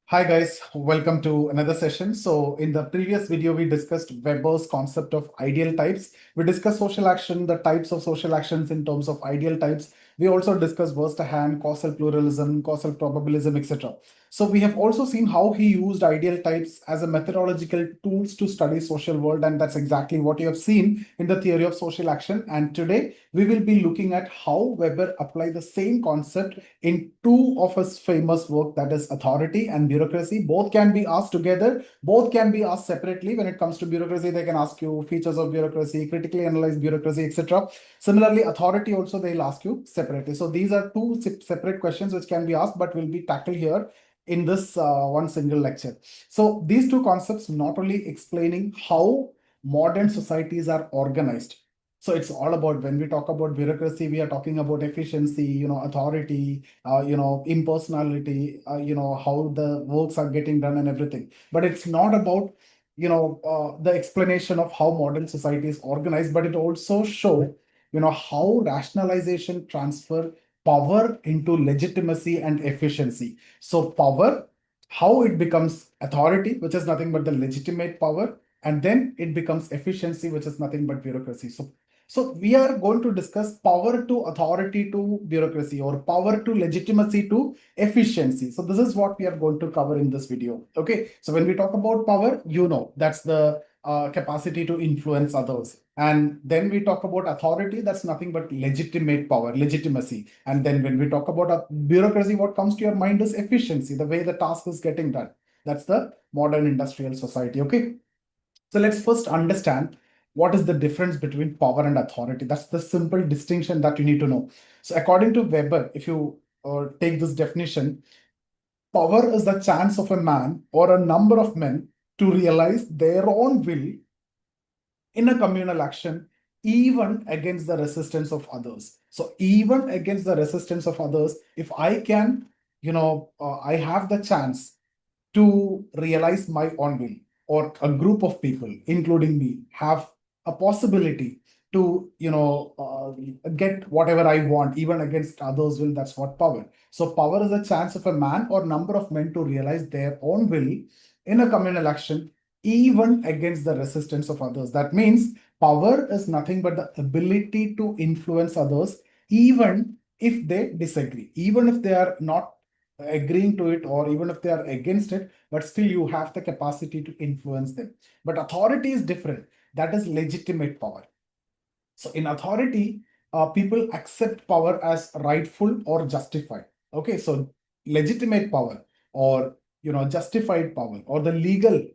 Hi guys, welcome to another session. So in the previous video, we discussed Weber's concept of ideal types. We discussed social action, the types of social actions in terms of ideal types. We also discussed Verstehen, causal pluralism, causal probabilism, etc. So we have also seen how he used ideal types as a methodological tools to study social world, and that's exactly what you have seen in the theory of social action. And today we will be looking at how Weber applied the same concept in two of his famous work, that is Authority and Bureaucracy. Both can be asked together, both can be asked separately. When it comes to bureaucracy, they can ask you features of bureaucracy, critically analyze bureaucracy, etc. Similarly, Authority also they'll ask you separately. So these are two separate questions which can be asked but will be tackled here in this one single lecture. So these two concepts not only explaining how modern societies are organized. So it's all about, when we talk about bureaucracy, we are talking about efficiency, authority, impersonality, how the works are getting done and everything. But it's not about, the explanation of how modern society is organized, but it also show, how rationalization transfer power into legitimacy and efficiency. So power, how it becomes authority, which is nothing but the legitimate power, and then it becomes efficiency, which is nothing but bureaucracy. So we are going to discuss power to authority to bureaucracy, or power to legitimacy to efficiency. So this is what we are going to cover in this video. Okay. So when we talk about power, that's the capacity to influence others. And then we talk about authority, that's nothing but legitimate power, legitimacy. And then when we talk about bureaucracy, what comes to your mind is efficiency, the way the task is getting done. That's the modern industrial society. Okay. So let's first understand what is the difference between power and authority. That's the simple distinction that you need to know. So according to Weber, if you take this definition, power is the chance of a man or a number of men to realize their own will in a communal action, even against the resistance of others. So even against the resistance of others, if I can, I have the chance to realize my own will, or a group of people, including me, have a possibility to, get whatever I want, even against others' will. That's what power. So power is a chance of a man or number of men to realize their own will in a communal action, even against the resistance of others. That means power is nothing but the ability to influence others, even if they disagree, even if they are not agreeing to it, or even if they are against it, but still you have the capacity to influence them. But authority is different. That is legitimate power. So in authority, people accept power as rightful or justified. Okay, so legitimate power, or justified power, or the legal,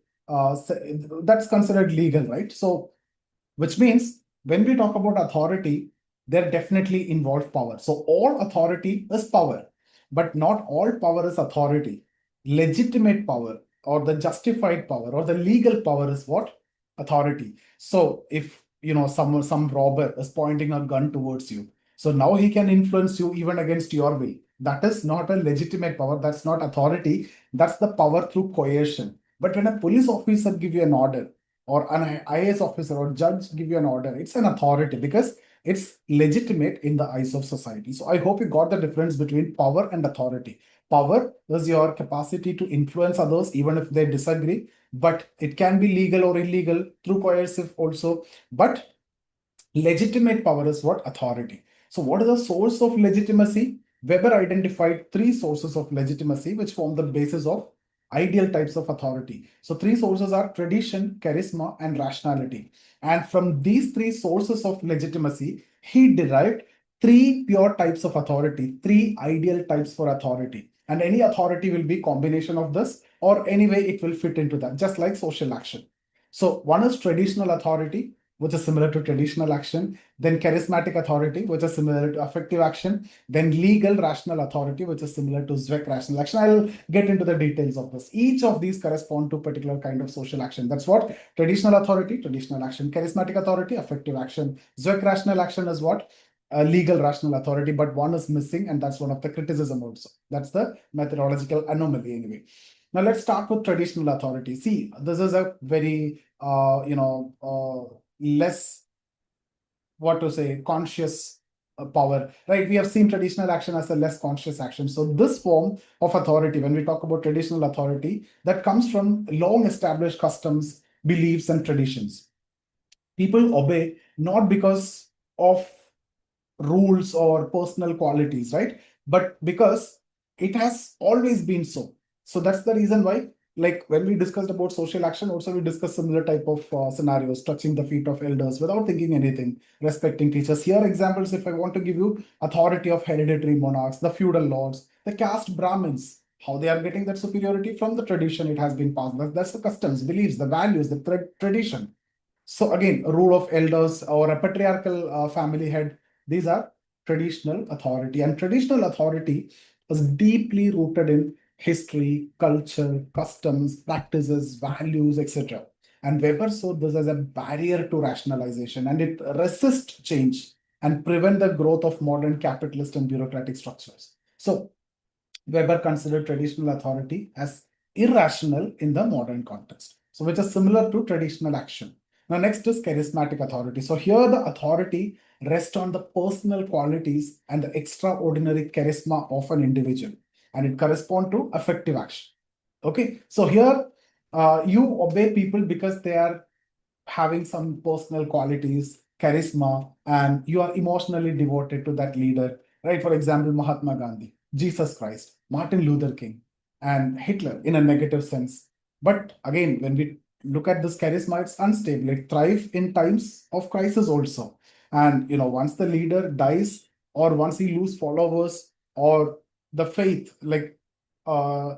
that's considered legal, right? So which means when we talk about authority, there definitely involved power. So all authority is power, but not all power is authority. Legitimate power, or the justified power, or the legal power is what? Authority. So if some robber is pointing a gun towards you, so now he can influence you even against your will. That is not a legitimate power. That's not authority. That's the power through coercion. But when a police officer give you an order, or an IAS officer or judge give you an order, it's an authority because it's legitimate in the eyes of society. So I hope you got the difference between power and authority. Power is your capacity to influence others even if they disagree, but it can be legal or illegal through coercive also. But legitimate power is what? Authority. So what is the source of legitimacy? Weber identified three sources of legitimacy which form the basis of ideal types of authority. So three sources are tradition, charisma, and rationality. And from these three sources of legitimacy, he derived three pure types of authority, three ideal types for authority. And any authority will be combination of this, or anyway it will fit into that, just like social action. So one is traditional authority, which is similar to traditional action, then charismatic authority, which is similar to affective action, then legal rational authority, which is similar to Zweck rational action. I'll get into the details of this. Each of these correspond to particular kind of social action. That's what? Traditional authority, traditional action; charismatic authority, affective action; Zweck rational action is what? Legal rational authority, but one is missing, and that's one of the criticism also. That's the methodological anomaly anyway. Now let's start with traditional authority. See, this is a very less, what to say, conscious power, right? We have seen traditional action as a less conscious action. So this form of authority, when we talk about traditional authority, that comes from long established customs, beliefs, and traditions. People obey not because of rules or personal qualities, right? But because it has always been so. So that's the reason why, like when we discussed about social action, also we discussed similar type of scenarios, touching the feet of elders without thinking anything, respecting teachers. Here, examples, if I want to give you authority of hereditary monarchs, the feudal lords, the caste Brahmins, how they are getting that superiority from the tradition it has been passed. That's the customs, beliefs, the values, the tradition. So again, a rule of elders or a patriarchal family head, these are traditional authority. And traditional authority is deeply rooted in history, culture, customs, practices, values, etc. And Weber saw this as a barrier to rationalization, and it resists change and prevent the growth of modern capitalist and bureaucratic structures. So Weber considered traditional authority as irrational in the modern context. So, which is similar to traditional action. Now, next is charismatic authority. So, here the authority rests on the personal qualities and the extraordinary charisma of an individual, and it corresponds to effective action. Okay, so here you obey people because they are having some personal qualities, charisma, and you are emotionally devoted to that leader, right? For example, Mahatma Gandhi, Jesus Christ, Martin Luther King, and Hitler in a negative sense. But again, when we look at this charisma, it's unstable. It thrives in times of crisis also. And once the leader dies, or once he loses followers, or the faith, like uh,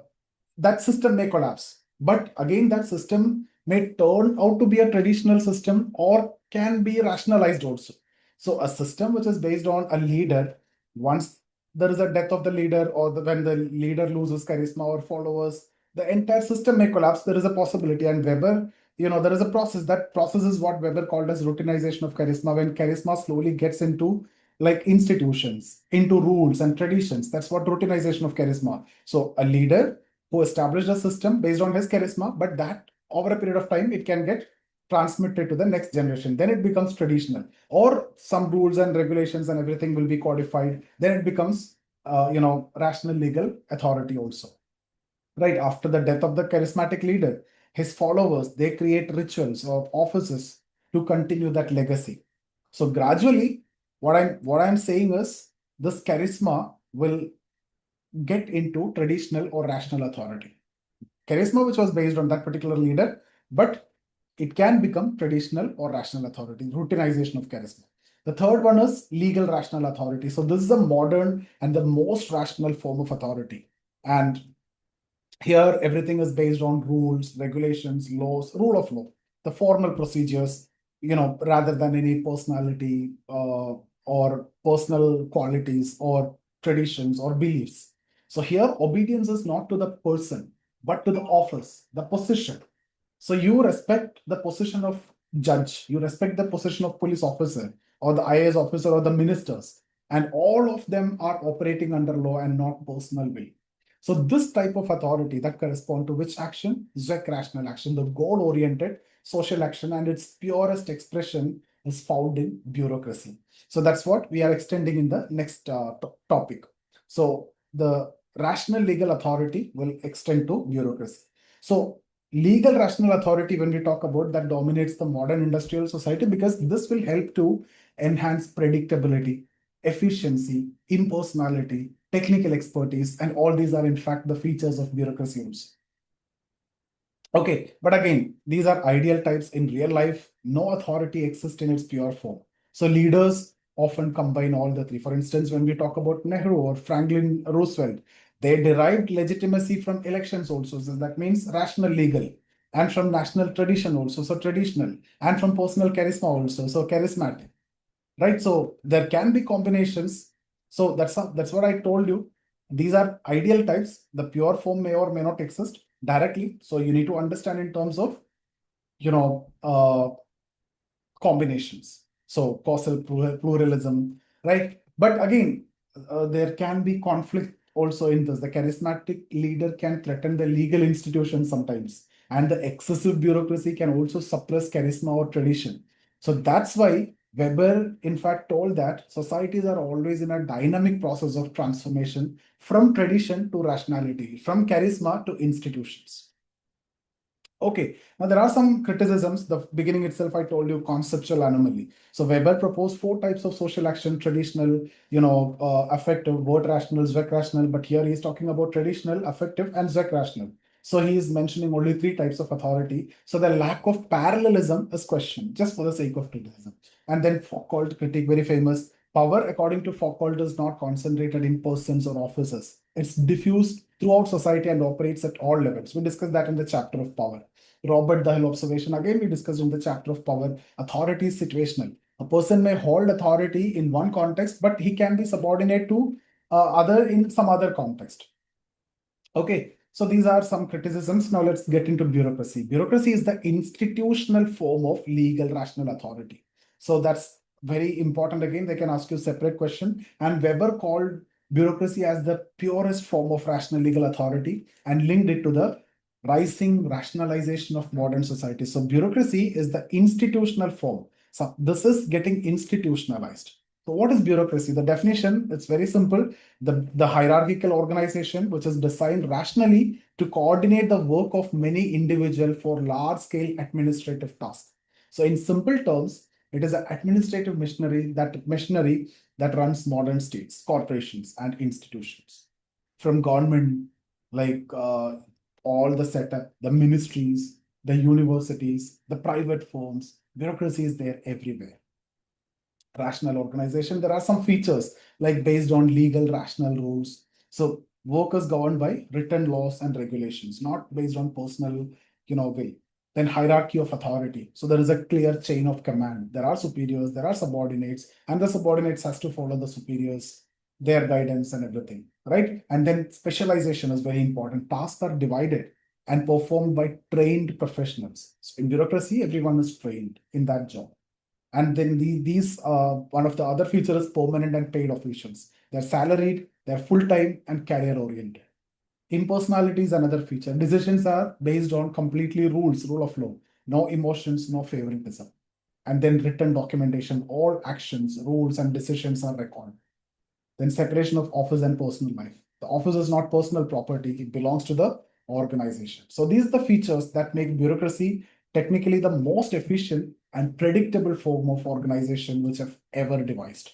that system may collapse. But again, that system may turn out to be a traditional system or can be rationalized also. So, a system which is based on a leader, once there is a death of the leader, or when the leader loses charisma or followers, the entire system may collapse. There is a possibility. And Weber, there is a process. That process is what Weber called as routinization of charisma, when charisma slowly gets into like institutions, into rules and traditions. That's what routinization of charisma. So, a leader who established a system based on his charisma, but that over a period of time, it can get transmitted to the next generation. Then it becomes traditional, or some rules and regulations and everything will be codified. Then it becomes, rational legal authority also. Right after the death of the charismatic leader, his followers, they create rituals or offices to continue that legacy. So gradually, what I'm saying is this charisma will get into traditional or rational authority. Charisma, which was based on that particular leader, but it can become traditional or rational authority, routinization of charisma. The third one is legal rational authority. So, this is a modern and the most rational form of authority. And here, everything is based on rules, regulations, laws, rule of law, the formal procedures, rather than any personality or personal qualities or traditions or beliefs. So here, obedience is not to the person, but to the office, the position. So you respect the position of judge, you respect the position of police officer or the IAS officer or the ministers, and all of them are operating under law and not personal will. So this type of authority that correspond to which action? Zec rational action, the goal-oriented social action, and its purest expression is found in bureaucracy. So that's what we are extending in the next topic. So the rational legal authority will extend to bureaucracy. So legal rational authority, when we talk about, that dominates the modern industrial society, because this will help to enhance predictability, efficiency, impersonality, technical expertise, and all these are in fact the features of bureaucracy also. Okay, but again, these are ideal types. In real life, no authority exists in its pure form. So leaders often combine all the three. For instance, when we talk about Nehru or Franklin Roosevelt, they derived legitimacy from elections also. So that means rational legal, and from national tradition also, so traditional, and from personal charisma also, so charismatic, right? So there can be combinations. So that's what I told you. These are ideal types. The pure form may or may not exist directly. So you need to understand in terms of, you know, uh, combinations. So causal pluralism, right? But again, there can be conflict also in this. The charismatic leader can threaten the legal institution sometimes, and the excessive bureaucracy can also suppress charisma or tradition. So that's why Weber, in fact, told that societies are always in a dynamic process of transformation from tradition to rationality, from charisma to institutions. Okay, now there are some criticisms. The beginning itself, I told you conceptual anomaly. So Weber proposed four types of social action: traditional, affective, word rational, Zweck rational. But here he's talking about traditional, affective, and Zweck rational. So he is mentioning only three types of authority. So the lack of parallelism is questioned just for the sake of criticism. And then Foucault critique, very famous. Power, according to Foucault, is not concentrated in persons or offices. It's diffused throughout society and operates at all levels. We discussed that in the chapter of power. Robert the Hill observation, again, we discussed in the chapter of power. Authority is situational. A person may hold authority in one context, but he can be subordinate to other in some other context. Okay, so these are some criticisms. Now let's get into bureaucracy. Bureaucracy is the institutional form of legal rational authority. So that's very important. Again, they can ask you a separate question. And Weber called bureaucracy as the purest form of rational legal authority and linked it to the rising rationalization of modern society. So bureaucracy is the institutional form. So this is getting institutionalized. So what is bureaucracy? The definition, it's very simple. The hierarchical organization which is designed rationally to coordinate the work of many individuals for large-scale administrative tasks. So in simple terms, it is an administrative machinery that runs modern states, corporations, and institutions. From government, like all the setup, the ministries, the universities, the private firms, bureaucracy is there everywhere. Rational organization, there are some features like based on legal rational rules. So work is governed by written laws and regulations, not based on personal, will. Then hierarchy of authority. So there is a clear chain of command. There are superiors, there are subordinates, and the subordinates has to follow the superiors, their guidance and everything, right? And then specialization is very important. Tasks are divided and performed by trained professionals. So in bureaucracy, everyone is trained in that job. And then these one of the other features is permanent and paid officials. They're salaried, they're full-time and career-oriented. Impersonality is another feature. Decisions are based on completely rules, rule of law, no emotions, no favoritism. And then written documentation, all actions, rules, and decisions are recorded. Then separation of office and personal life. The office is not personal property, it belongs to the organization. So these are the features that make bureaucracy technically the most efficient and predictable form of organization which have ever devised.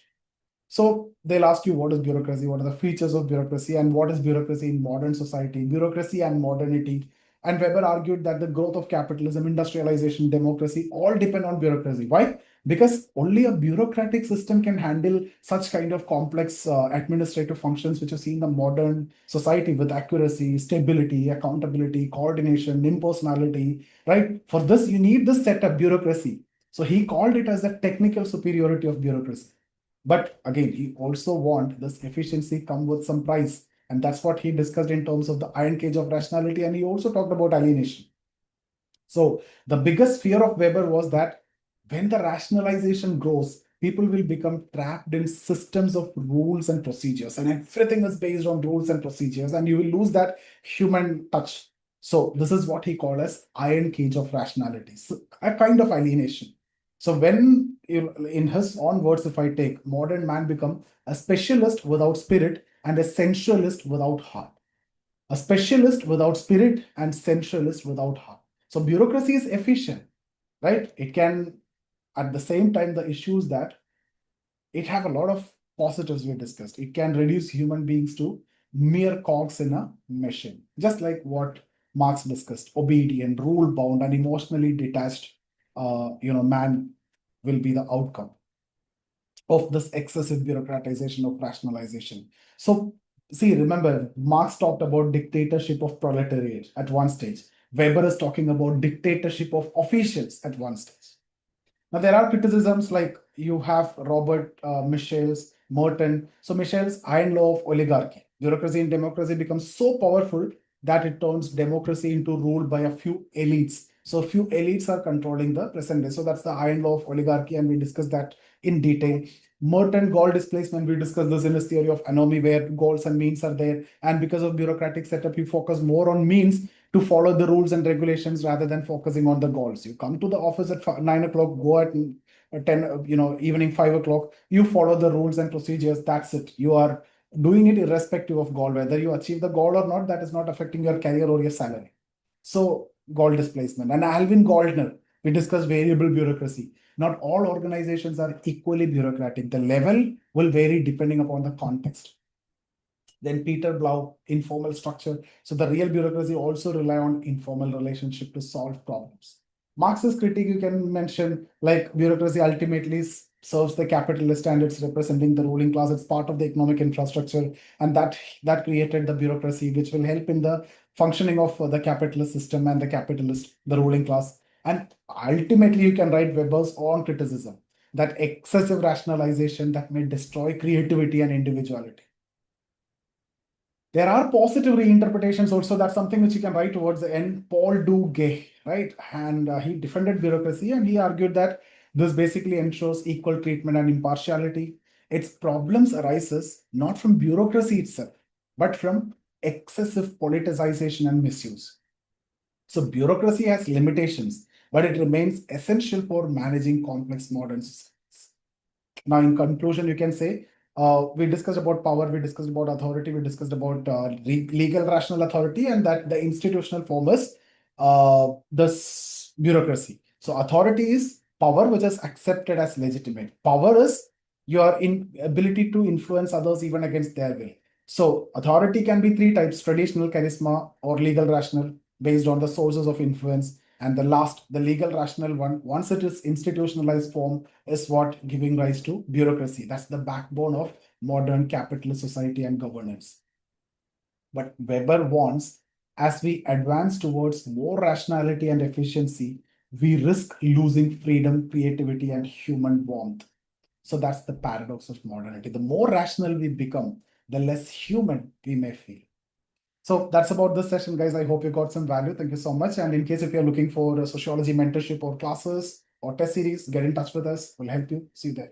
So they'll ask you what is bureaucracy, what are the features of bureaucracy, and what is bureaucracy in modern society, bureaucracy and modernity. And Weber argued that the growth of capitalism, industrialization, democracy all depend on bureaucracy. Why? Because only a bureaucratic system can handle such kind of complex administrative functions which you see in the modern society with accuracy, stability, accountability, coordination, impersonality, right? For this, you need this setup, bureaucracy. So he called it as the technical superiority of bureaucracy. But again, he also want this efficiency come with some price. And that's what he discussed in terms of the iron cage of rationality. And he also talked about alienation. So the biggest fear of Weber was that when the rationalization grows, people will become trapped in systems of rules and procedures. And everything is based on rules and procedures. And you will lose that human touch. So this is what he called as iron cage of rationality. So a kind of alienation. So when, in his own words, if I take, modern man become a specialist without spirit and a sensualist without heart. A specialist without spirit and sensualist without heart. So bureaucracy is efficient, right? It can, at the same time, the issues that it have a lot of positives we discussed. It can reduce human beings to mere cogs in a machine, just like what Marx discussed: obedient, rule-bound, and emotionally detached. Man will be the outcome of this excessive bureaucratization of rationalization. So, see, remember, Marx talked about dictatorship of proletariat at one stage. Weber is talking about dictatorship of officials at one stage. Now, there are criticisms like you have Robert Michel's, Merton. So, Michel's iron law of oligarchy. Bureaucracy and democracy becomes so powerful that it turns democracy into rule by a few elites. So, a few elites are controlling the present day. So, that's the iron law of oligarchy, and we discussed that in detail. Merton goal displacement, we discussed this in his theory of anomy, where goals and means are there. And because of bureaucratic setup, you focus more on means to follow the rules and regulations rather than focusing on the goals. You come to the office at 9 o'clock, go at evening 5 o'clock. You follow the rules and procedures. That's it. You are doing it irrespective of goal. Whether you achieve the goal or not, that is not affecting your career or your salary. So goal displacement. And Alvin Goldner, we discussed variable bureaucracy. Not all organizations are equally bureaucratic. The level will vary depending upon the context. Then Peter Blau, informal structure. So the real bureaucracy also rely on informal relationship to solve problems. Marxist critique, you can mention, like bureaucracy ultimately serves the capitalist and it's representing the ruling class. It's part of the economic infrastructure, and that created the bureaucracy, which will help in the functioning of the capitalist system and the ruling class. And ultimately, you can write Weber's own criticism that excessive rationalization that may destroy creativity and individuality. There are positive reinterpretations also. That's something which you can write towards the end. Paul Duguay, right? And he defended bureaucracy and he argued that this basically ensures equal treatment and impartiality. Its problems arises not from bureaucracy itself, but from excessive politicization and misuse. So bureaucracy has limitations, but it remains essential for managing complex modern societies. Now, in conclusion, you can say we discussed about power, we discussed about authority, we discussed about legal rational authority, and that the institutional form is this bureaucracy. So authority is power which is accepted as legitimate. Power is your ability to influence others even against their will. So authority can be three types: traditional, charisma, or legal rational, based on the sources of influence. And the last, the legal rational one, once it is institutionalized form, is what giving rise to bureaucracy. That's the backbone of modern capitalist society and governance. But Weber warns, as we advance towards more rationality and efficiency, we risk losing freedom, creativity, and human warmth. So that's the paradox of modernity. The more rational we become, the less human we may feel. So that's about this session, guys. I hope you got some value. Thank you so much. And in case if you're looking for a sociology mentorship or classes or test series, get in touch with us. We'll help you. See you there.